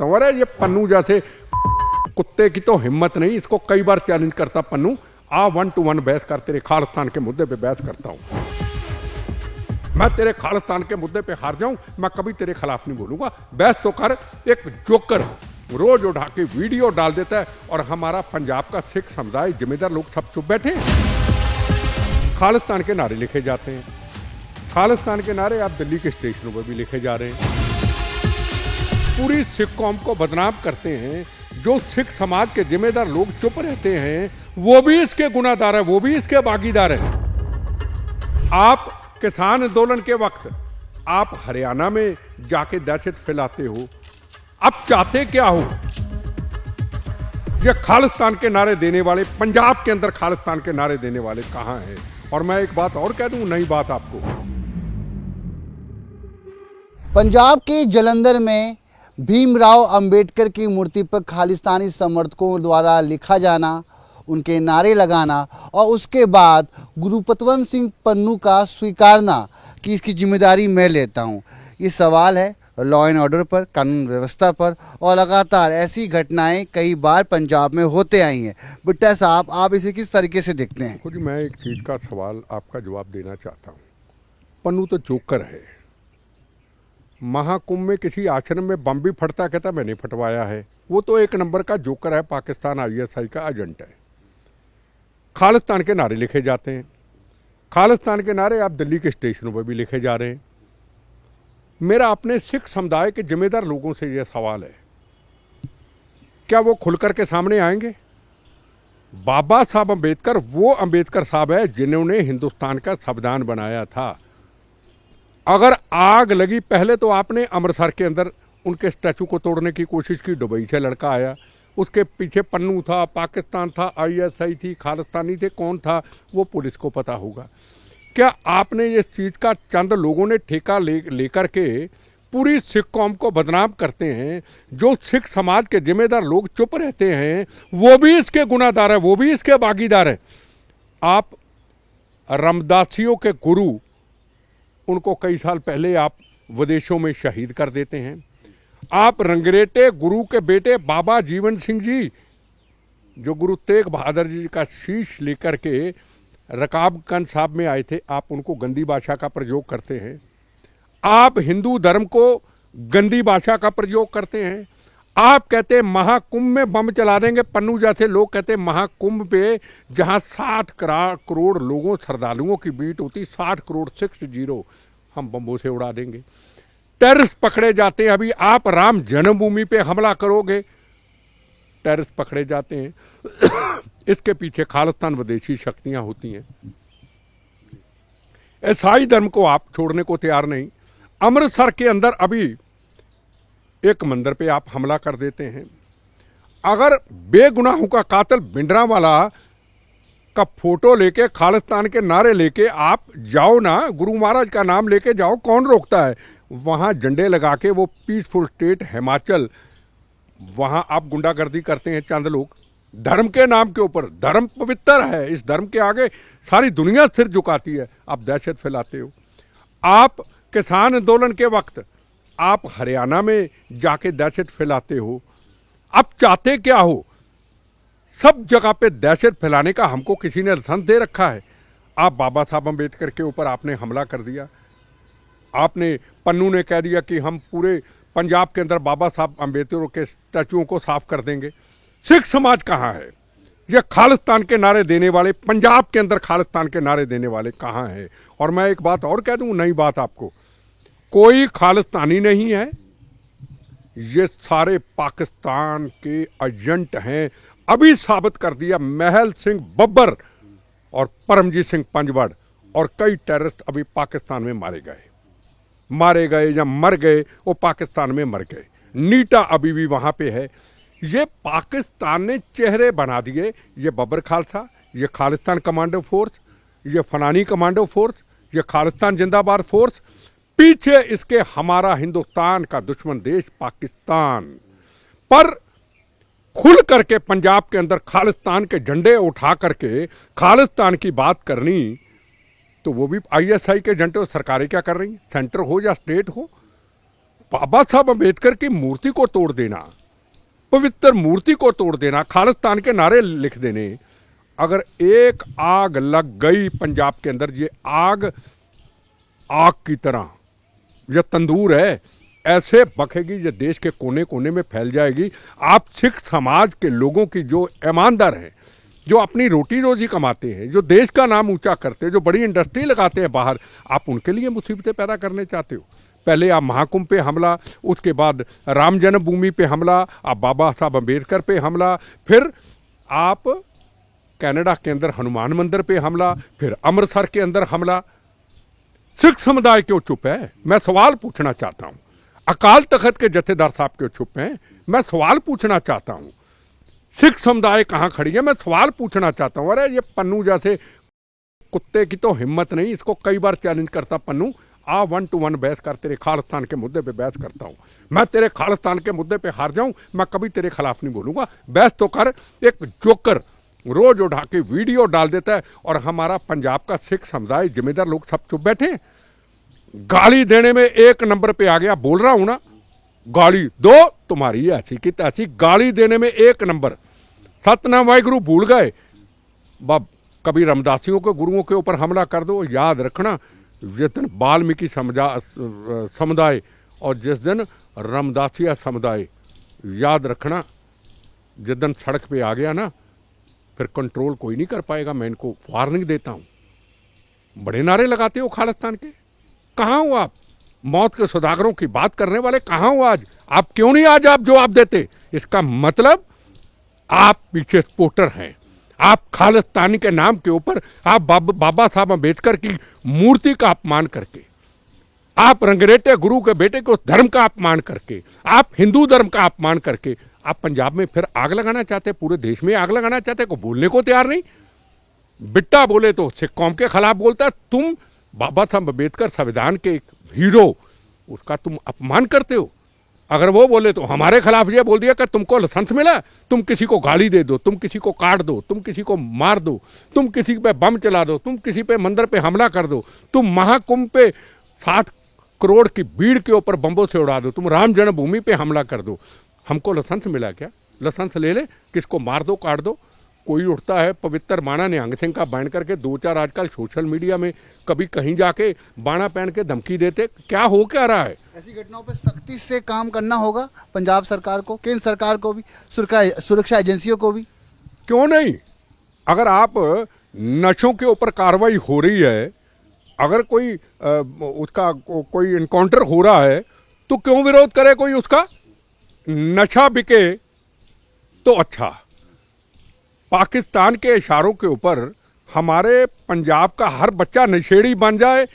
हूँ। अरे ये पन्नू जैसे कुत्ते की तो हिम्मत नहीं, इसको कई बार चैलेंज करता पन्नू, आ 1 to 1 बहस कर, तेरे खालिस्तान के मुद्दे पे बहस करता हूँ। मैं तेरे खालिस्तान के मुद्दे पे हार जाऊं, मैं कभी तेरे खिलाफ नहीं बोलूंगा। बहस तो कर। एक जोकर रोज उठा के वीडियो डाल देता है और हमारा पंजाब का सिख समुदाय, जिम्मेदार लोग सब चुप बैठे। खालिस्तान के नारे लिखे जाते हैं, खालिस्तान के नारे आप दिल्ली के स्टेशनों पर भी लिखे जा रहे हैं। पूरी सिख कौम को बदनाम करते हैं। जो सिख समाज के जिम्मेदार लोग चुप रहते हैं वो भी इसके गुनाहगार है, वो भी इसके भागीदार है। आप किसान आंदोलन के वक्त आप हरियाणा में जाके दहशत फैलाते हो, अब चाहते क्या हो? ये खालिस्तान के नारे देने वाले, पंजाब के अंदर खालिस्तान के नारे देने वाले कहां हैं? और मैं एक बात और कह दूं, नई बात आपको, पंजाब के जलंधर में भीमराव अंबेडकर की मूर्ति पर खालिस्तानी समर्थकों द्वारा लिखा जाना, उनके नारे लगाना और उसके बाद गुरुपतवंत सिंह पन्नू का स्वीकारना कि इसकी जिम्मेदारी मैं लेता हूं। ये सवाल है लॉ एंड ऑर्डर पर, कानून व्यवस्था पर, और लगातार ऐसी घटनाएं कई बार पंजाब में होते आई हैं। बिट्टा साहब, आप इसे किस तरीके से देखते हैं? खुद मैं एक चीज़ का सवाल आपका जवाब देना चाहता हूँ। पन्नू तो जोकर है। महाकुंभ में किसी आश्रम में बम भी फटता, कहता मैंने फटवाया है। वो तो एक नंबर का जोकर है, पाकिस्तान ISI का एजेंट है। खालिस्तान के नारे लिखे जाते हैं, खालिस्तान के नारे आप दिल्ली के स्टेशनों पर भी लिखे जा रहे हैं। मेरा अपने सिख समुदाय के जिम्मेदार लोगों से यह सवाल है, क्या वो खुलकर के सामने आएंगे? बाबा साहब अम्बेडकर वो अम्बेडकर साहब है जिन्होंने हिंदुस्तान का संविधान बनाया था। अगर आग लगी, पहले तो आपने अमृतसर के अंदर उनके स्टैचू को तोड़ने की कोशिश की, दुबई से लड़का आया, उसके पीछे पन्नू था, पाकिस्तान था, ISI थी, खालिस्तानी थे, कौन था वो पुलिस को पता होगा। क्या आपने इस चीज़ का चंद लोगों ने ठेका लेकर के पूरी सिख कौम को बदनाम करते हैं? जो सिख समाज के जिम्मेदार लोग चुप रहते हैं वो भी इसके गुनाहगार है, वो भी इसके भागीदार है। आप रामदासियों के गुरु, उनको कई साल पहले आप विदेशों में शहीद कर देते हैं। आप रंगरेटे गुरु के बेटे बाबा जीवन सिंह जी, जो गुरु तेग बहादुर जी का शीश लेकर के रकाबगंज साहब में आए थे, आप उनको गंदी भाषा का प्रयोग करते हैं। आप हिंदू धर्म को गंदी भाषा का प्रयोग करते हैं। आप कहते हैं महाकुंभ में बम चला देंगे। पन्नू जैसे लोग कहते हैं महाकुंभ पे जहां 60 करोड़ लोगों, श्रद्धालुओं की भीड़ होती, 60 करोड़ 60 हम बम्बों से उड़ा देंगे। टेररिस्ट पकड़े जाते हैं। अभी आप राम जन्मभूमि पे हमला करोगे, टेररिस्ट पकड़े जाते हैं। इसके पीछे खालिस्तान विदेशी शक्तियां होती हैं। ईसाई धर्म को आप छोड़ने को तैयार नहीं। अमृतसर के अंदर अभी एक मंदिर पे आप हमला कर देते हैं। अगर बेगुनाहों का कातिल भिंडरांवाला का फोटो लेके, खालिस्तान के नारे लेके आप जाओ ना, गुरु महाराज का नाम लेके जाओ, कौन रोकता है? वहां झंडे लगा के वो पीसफुल स्टेट हिमाचल, वहां आप गुंडागर्दी करते हैं चंद लोग धर्म के नाम के ऊपर। धर्म पवित्र है, इस धर्म के आगे सारी दुनिया सिर झुकाती है, आप दहशत फैलाते हो। आप किसान आंदोलन के वक्त आप हरियाणा में जाके दहशत फैलाते हो, अब चाहते क्या हो? सब जगह पे दहशत फैलाने का हमको किसी ने लाइसेंस दे रखा है। आप बाबा साहब अम्बेडकर के ऊपर आपने हमला कर दिया। आपने, पन्नू ने कह दिया कि हम पूरे पंजाब के अंदर बाबा साहब अम्बेडकर के स्टैचुओं को साफ कर देंगे। सिख समाज कहाँ है? ये खालिस्तान के नारे देने वाले, पंजाब के अंदर खालिस्तान के नारे देने वाले कहाँ हैं? और मैं एक बात और कह दूं, नई बात आपको, कोई खालिस्तानी नहीं है, ये सारे पाकिस्तान के एजेंट हैं। अभी साबित कर दिया महल सिंह बब्बर और परमजीत सिंह पंजवाड़ और कई टेररिस्ट अभी पाकिस्तान में मारे गए या मर गए, वो पाकिस्तान में मर गए। नीटा अभी भी वहां पे है। ये पाकिस्तान ने चेहरे बना दिए। ये बब्बर खालसा, ये खालिस्तान कमांडो फोर्स, ये फलानी कमांडो फोर्स, ये खालिस्तान जिंदाबाद फोर्स, पीछे इसके हमारा हिंदुस्तान का दुश्मन देश पाकिस्तान। पर खुल करके पंजाब के अंदर खालिस्तान के झंडे उठा करके खालिस्तान की बात करनी, तो वो भी ISI के झंडे। सरकारें क्या कर रही हैं, सेंटर हो या स्टेट हो, बाबा साहब अम्बेडकर की मूर्ति को तोड़ देना, पवित्र मूर्ति को तोड़ देना, खालिस्तान के नारे लिख देने। अगर एक आग लग गई पंजाब के अंदर, ये आग आग की तरह, यह तंदूर है, ऐसे बखेगी, ये देश के कोने कोने में फैल जाएगी। आप सिख समाज के लोगों की जो ईमानदार हैं, जो अपनी रोटी रोजी कमाते हैं, जो देश का नाम ऊंचा करते हैं, जो बड़ी इंडस्ट्री लगाते हैं बाहर, आप उनके लिए मुसीबतें पैदा करने चाहते हो। पहले आप महाकुंभ पे हमला, उसके बाद राम जन्मभूमि पे हमला, आप बाबा साहब अम्बेडकर पे हमला, फिर आप कनाडा के अंदर हनुमान मंदिर पे हमला, फिर अमृतसर के अंदर हमला। सिख समुदाय क्यों चुप है? मैं सवाल पूछना चाहता हूँ। अकाल तख्त के जथेदार साहब क्यों चुप हैं? मैं सवाल पूछना चाहता हूँ। सिख समुदाय कहाँ खड़ी है? मैं सवाल पूछना चाहता हूँ। अरे ये पन्नू जैसे कुत्ते की तो हिम्मत नहीं, इसको कई बार चैलेंज करता पन्नू, आ 1 to 1 बहस कर, तेरे खालिस्तान के मुद्दे पे बहस करता हूँ। मैं तेरे खालिस्तान के मुद्दे पे हार जाऊं, मैं कभी तेरे खिलाफ नहीं बोलूंगा। बहस तो कर। एक जोकर रोज उठा के वीडियो डाल देता है और हमारा पंजाब का सिख समुदाय, जिम्मेदार लोग सब चुप बैठे हैं। गाली देने में एक नंबर पे आ गया, बोल रहा हूं ना, गाली दो तुम्हारी ऐसी की तैसी, गाली देने में एक नंबर। सतनाम वाहिगुरु भूल गए, बब कभी रामदासियों के गुरुओं के ऊपर हमला कर दो, याद रखना जिस दिन वाल्मीकि समुदाय और जिस दिन रामदासिया समुदाय, याद रखना जिस दिन सड़क पे आ गया ना, फिर कंट्रोल कोई नहीं कर पाएगा। मैं इनको वार्निंग देता हूं। बड़े नारे लगाते हो खालिस्तान के, कहाँ हो आप? मौत के सौदागरों की बात करने वाले कहाँ हो आज? आप क्यों नहीं आज आप जवाब देते? इसका मतलब आप पीछे सपोर्टर हैं। आप खालिस्तानी के नाम के ऊपर आप बाबा साहब अम्बेडकर की मूर्ति का अपमान करके, आप रंगरेटे गुरु के बेटे को धर्म का अपमान करके, आप हिंदू धर्म का अपमान करके आप पंजाब में फिर आग लगाना चाहते, पूरे देश में आग लगाना चाहते, को बोलने को तैयार नहीं। बिट्टा बोले तो सिख कौम के खिलाफ बोलता है। तुम बाबा साहब अम्बेडकर संविधान के एक हीरो, उसका तुम अपमान करते हो। अगर वो बोले तो हमारे खिलाफ ये बोल दिया कि तुमको लाइसेंस मिला, तुम किसी को गाली दे दो, तुम किसी को काट दो, तुम किसी को मार दो, तुम किसी पे बम चला दो, तुम किसी पे मंदिर पे हमला कर दो, तुम महाकुंभ पे 60 करोड़ की भीड़ के ऊपर बम्बों से उड़ा दो, तुम राम जन्मभूमि पे हमला कर दो। हमको लाइसेंस मिला क्या? लाइसेंस ले ले, किसको मार दो, काट दो। कोई उठता है पवित्र बाणा निहंग सिंह का बैन करके, 2-4 आजकल सोशल मीडिया में कभी कहीं जाके बाणा पहन के धमकी देते, क्या हो क्या रहा है? ऐसी घटनाओं पर सख्ती से काम करना होगा पंजाब सरकार को, केंद्र सरकार को भी, सुरक्षा एजेंसियों को भी। क्यों नहीं? अगर आप नशों के ऊपर कार्रवाई हो रही है, अगर कोई उसका कोई इनकाउंटर हो रहा है, तो क्यों विरोध करे कोई उसका? नशा बिके तो अच्छा। पाकिस्तान के इशारों के ऊपर हमारे पंजाब का हर बच्चा नशेड़ी बन जाए,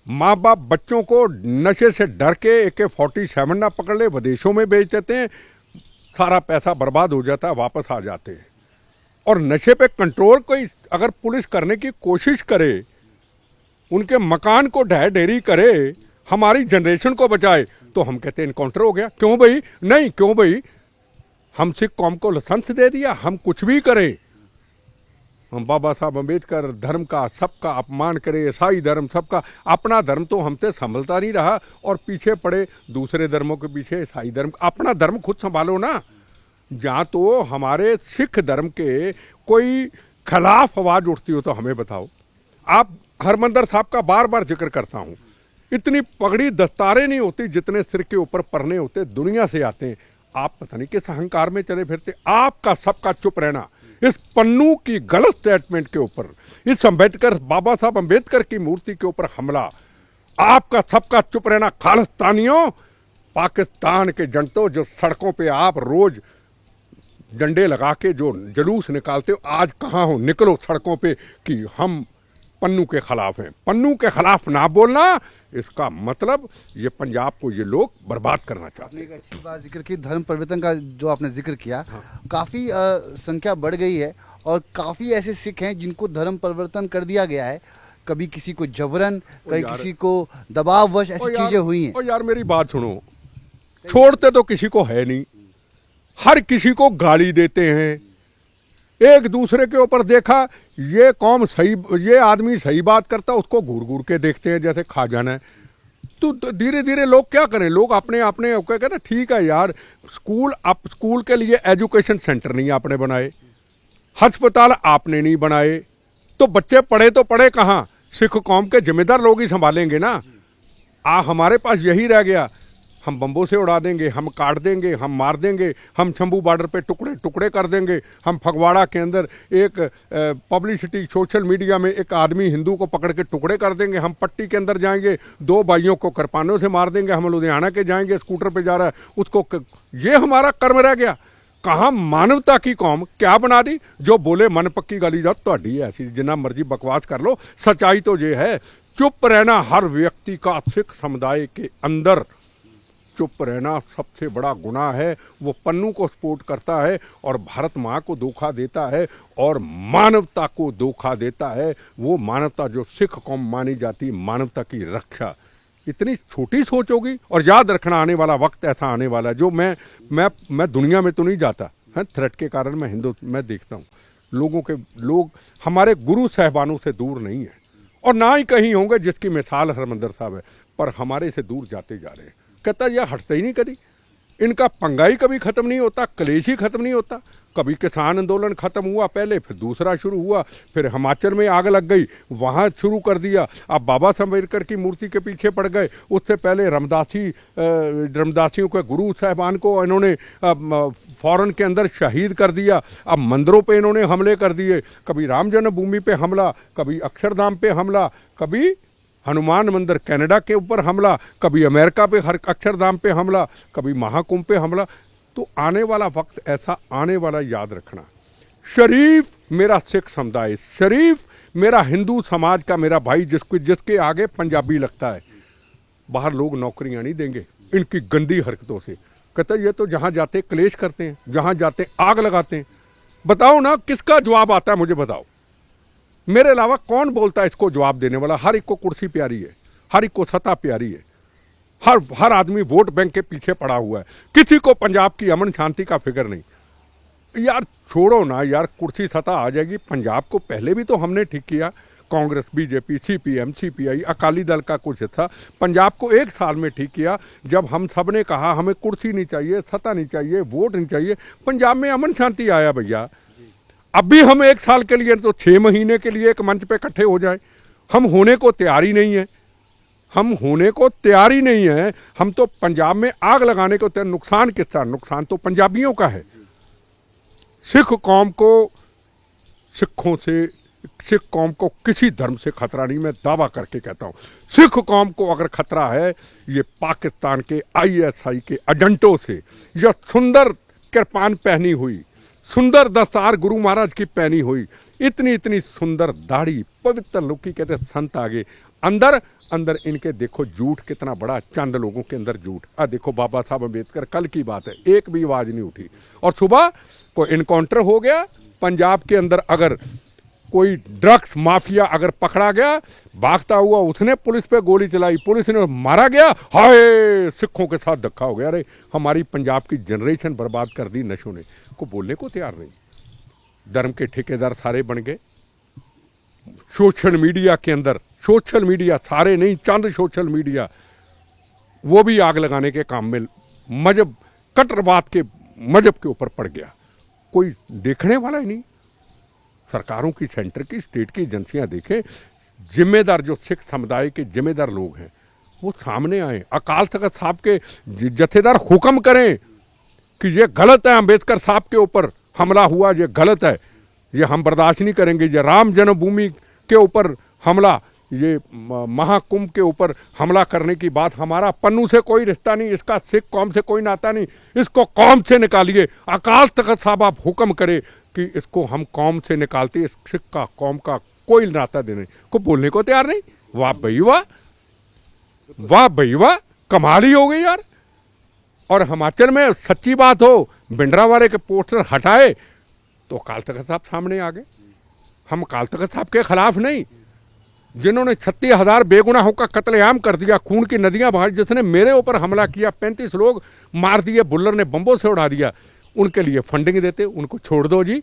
माँ बाप बच्चों को नशे से डर के AK-47 ना पकड़ ले, विदेशों में बेच देते हैं, सारा पैसा बर्बाद हो जाता है, वापस आ जाते हैं। और नशे पे कंट्रोल कोई अगर पुलिस करने की कोशिश करे, उनके मकान को ढह ढेरी करे, हमारी जनरेशन को बचाए, तो हम कहते हैं इनकाउंटर हो गया। क्यों भाई? नहीं, क्यों भाई? हम सिख कौम को लाइसेंस दे दिया, हम कुछ भी करें, हम बाबा साहब अम्बेडकर धर्म का सबका अपमान करें, ईसाई धर्म सबका, अपना धर्म तो हमसे संभलता नहीं रहा और पीछे पड़े दूसरे धर्मों के पीछे। ईसाई धर्म, अपना धर्म खुद संभालो ना। जहाँ तो हमारे सिख धर्म के कोई खिलाफ आवाज उठती हो तो हमें बताओ। आप हरमंदिर साहब का बार बार जिक्र करता हूँ, इतनी पगड़ी दस्तारें नहीं होती जितने सिर के ऊपर परने होते, दुनिया से आते हैं। आप पता नहीं किस अहंकार में चले फिरते। आपका सबका चुप रहना इस पन्नू की गलत स्टेटमेंट के ऊपर, इस अम्बेडकर, बाबा साहब अम्बेडकर की मूर्ति के ऊपर हमला, आपका सबका चुप रहना। खालिस्तानियों, पाकिस्तान के जनतो, जो सड़कों पे आप रोज डंडे लगा के जो जुलूस निकालते हो, आज कहाँ हो? निकलो सड़कों पे कि हम पन्नू के खिलाफ हैं। पन्नू के खिलाफ ना बोलना, इसका मतलब ये पंजाब को ये लोग बर्बाद करना चाहते हैं। एक अच्छी बात जिक्र की, धर्म परिवर्तन का जो आपने जिक्र किया, काफ़ी संख्या बढ़ गई है और काफ़ी ऐसे सिख हैं जिनको धर्म परिवर्तन कर दिया गया है। कभी किसी को जबरन, कभी किसी को दबाववश ऐसी चीज़ें हुई हैं। यार मेरी बात सुनो, छोड़ते तो किसी को है नहीं, हर किसी को गाली देते हैं, एक दूसरे के ऊपर देखा ये कौम सही, ये आदमी सही बात करता, उसको घूर घूर के देखते हैं जैसे खा जाना है। तो धीरे धीरे लोग क्या करें, लोग अपने अपने क्या कहते हैं, ठीक है यार, स्कूल के लिए एजुकेशन सेंटर नहीं आपने बनाए, अस्पताल आपने नहीं बनाए, तो बच्चे पढ़े तो पढ़े कहाँ, सिख कौम के जिम्मेदार लोग ही संभालेंगे ना। हमारे पास यही रह गया, हम बम्बों से उड़ा देंगे, हम काट देंगे, हम मार देंगे, हम शंभू बॉर्डर पे टुकड़े टुकड़े कर देंगे, हम फगवाड़ा के अंदर एक पब्लिसिटी सोशल मीडिया में एक आदमी हिंदू को पकड़ के टुकड़े कर देंगे, हम पट्टी के अंदर जाएंगे, 2 भाइयों को कृपानों से मार देंगे, हम लुधियाना के जाएंगे, स्कूटर पे जा रहा है उसको, ये हमारा कर्म रह गया। कहाँ मानवता की कौम क्या बना दी, जो बोले मन पक्की गाली जात तो ऐसी जितना मर्जी बकवास कर लो, सच्चाई तो ये है, चुप रहना हर व्यक्ति का सिख समुदाय के अंदर चुप रहना सबसे बड़ा गुनाह है। वो पन्नू को सपोर्ट करता है और भारत माँ को धोखा देता है और मानवता को धोखा देता है। वो मानवता जो सिख कौम मानी जाती, मानवता की रक्षा, इतनी छोटी सोच होगी। और याद रखना, आने वाला वक्त ऐसा आने वाला है जो मैं दुनिया में तो नहीं जाता है, थ्रेट के कारण मैं देखता हूँ लोग हमारे गुरु साहबानों से दूर नहीं है और ना ही कहीं होंगे जिसकी मिसाल हरमंदर साहब है, पर हमारे से दूर जाते जा रहे हैं। कहता यह हटते ही नहीं कभी, इनका पंगाई कभी खत्म नहीं होता, कलेश ही खत्म नहीं होता। कभी किसान आंदोलन खत्म हुआ पहले, फिर दूसरा शुरू हुआ, फिर हिमाचल में आग लग गई, वहाँ शुरू कर दिया, अब बाबा साहब अम्बेडकर की मूर्ति के पीछे पड़ गए। उससे पहले रमदासियों के गुरु साहबान को इन्होंने फौरन के अंदर शहीद कर दिया। अब मंदिरों पे इन्होंने हमले कर दिए, कभी राम जन्मभूमि पे हमला, कभी अक्षरधाम पे हमला, कभी हनुमान मंदिर कनाडा के ऊपर हमला, कभी अमेरिका पे अक्षरधाम पे हमला, कभी महाकुंभ पे हमला। तो आने वाला वक्त ऐसा आने वाला, याद रखना, शरीफ मेरा सिख समुदाय, शरीफ मेरा हिंदू समाज का मेरा भाई, जिसके आगे पंजाबी लगता है, बाहर लोग नौकरियां नहीं देंगे इनकी गंदी हरकतों से। कहते ये तो जहां जाते क्लेश करते हैं, जहां जाते आग लगाते हैं। बताओ ना किसका जवाब आता है, मुझे बताओ, मेरे अलावा कौन बोलता है इसको जवाब देने वाला। हर एक को कुर्सी प्यारी है, हर एक को सत्ता प्यारी है, हर आदमी वोट बैंक के पीछे पड़ा हुआ है, किसी को पंजाब की अमन शांति का फिक्र नहीं। यार छोड़ो ना यार, कुर्सी सत्ता आ जाएगी। पंजाब को पहले भी तो हमने ठीक किया, Congress, BJP, CPM, CPI, Akali Dal का कुछ था, पंजाब को 1 साल में ठीक किया। जब हम सब ने कहा हमें कुर्सी नहीं चाहिए, सत्ता नहीं चाहिए, वोट नहीं चाहिए, पंजाब में अमन शांति आया भैया। अब भी हम 1 साल के लिए तो 6 महीने के लिए एक मंच पे इकट्ठे हो जाए, हम होने को तैयार ही नहीं है, हम होने को तैयार ही नहीं है। हम तो पंजाब में आग लगाने को तैयार। नुकसान किसका? नुकसान तो पंजाबियों का है। सिख कौम को, सिख कौम को किसी धर्म से खतरा नहीं, मैं दावा करके कहता हूं। सिख कौम को अगर खतरा है, ये पाकिस्तान के ISI के एजेंटों से। यह सुंदर कृपान पहनी हुई, सुंदर दस्तार गुरु महाराज की पहनी हुई, इतनी सुंदर दाढ़ी, पवित्र लोग की, कहते संत आगे, अंदर इनके देखो झूठ कितना बड़ा, चंद लोगों के अंदर झूठ। देखो बाबा साहब अम्बेडकर, कल की बात है, एक भी आवाज नहीं उठी। और सुबह कोई इनकाउंटर हो गया पंजाब के अंदर, अगर कोई ड्रग्स माफिया अगर पकड़ा गया भागता हुआ, उसने पुलिस पे गोली चलाई, पुलिस ने मारा गया, हाय सिखों के साथ धक्का हो गया। अरे हमारी पंजाब की जनरेशन बर्बाद कर दी नशों ने, को बोलने को तैयार नहीं। धर्म के ठेकेदार सारे बन गए सोशल मीडिया के अंदर, सोशल मीडिया सारे नहीं, चंद सोशल मीडिया, वो भी आग लगाने के काम में मजहब, कट्टरवाद के मजहब के ऊपर पड़ गया। कोई देखने वाला ही नहीं। सरकारों की, सेंटर की, स्टेट की एजेंसियां देखें, जिम्मेदार जो सिख समुदाय के जिम्मेदार लोग हैं वो सामने आए, अकाल तख्त साहब के जथेदार हुक्म करें कि ये गलत है, अम्बेडकर साहब के ऊपर हमला हुआ, ये गलत है, ये हम बर्दाश्त नहीं करेंगे। ये राम जन्मभूमि के ऊपर हमला, ये महाकुंभ के ऊपर हमला करने की बात, हमारा पन्नू से कोई रिश्ता नहीं, इसका सिख कौम से कोई नाता नहीं, इसको कौम से निकालिए। अकाल तख्त साहब आप हुक्म करे कि इसको हम कौम से निकालते, इस सिख का कौम का कोई नाता देने को बोलने को तैयार नहीं। वाह भई वाह, वाह भई वाह, कमाल ही हो गई यार। और हिमाचल में सच्ची बात हो, भिंडरा वाले के पोस्टर हटाए तो अकाल तख्त साहब सामने आ गए। हम अकाल तख्त साहब के खिलाफ नहीं, जिन्होंने 36,000 बेगुनाहों का कत्लेआम कर दिया, खून की नदियां बहा, जिसने मेरे ऊपर हमला किया, 35 लोग मार दिए, बुल्लर ने बम्बों से उड़ा दिया, उनके लिए फंडिंग देते, उनको छोड़ दो जी।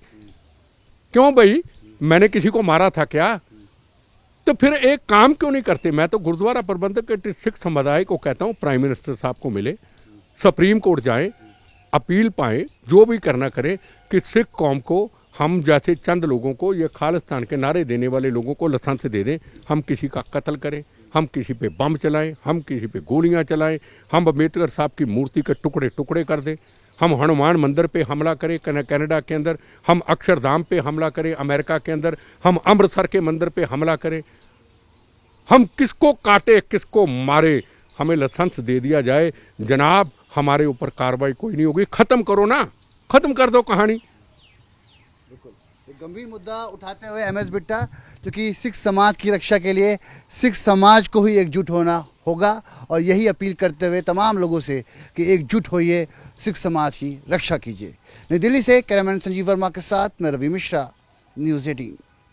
क्यों भाई, मैंने किसी को मारा था क्या? तो फिर एक काम क्यों नहीं करते? मैं तो गुरुद्वारा प्रबंधक के सिख समुदाय को कहता हूँ, प्राइम मिनिस्टर साहब को मिले, सुप्रीम कोर्ट जाएं, अपील पाएं, जो भी करना करें कि सिख कौम को, हम जैसे चंद लोगों को, ये खालिस्तान के नारे देने वाले लोगों को लाइसेंस दे दें। हम किसी का कत्ल करें, हम किसी पे बम चलाएं, हम किसी पे गोलियां चलाएं, हम अम्बेडकर साहब की मूर्ति के टुकड़े टुकड़े कर दें, हम हनुमान मंदिर पे हमला करें कनाडा के अंदर, हम अक्षरधाम पे हमला करें अमेरिका के अंदर, हम अमृतसर के मंदिर पे हमला करें, हम किसको काटे किसको मारे, हमें लाइसेंस दे दिया जाए, जनाब हमारे ऊपर कार्रवाई कोई नहीं होगी। खत्म करो ना, खत्म कर दो कहानी। एक गंभीर मुद्दा उठाते हुए एमएस बिट्टा, क्योंकि सिख समाज की रक्षा के लिए सिख समाज को ही एकजुट होना होगा और यही अपील करते हुए तमाम लोगों से कि एकजुट होइए, सिख समाज की रक्षा कीजिए। नई दिल्ली से कैमरामैन संजीव वर्मा के साथ मैं रवि मिश्रा, न्यूज़ 18।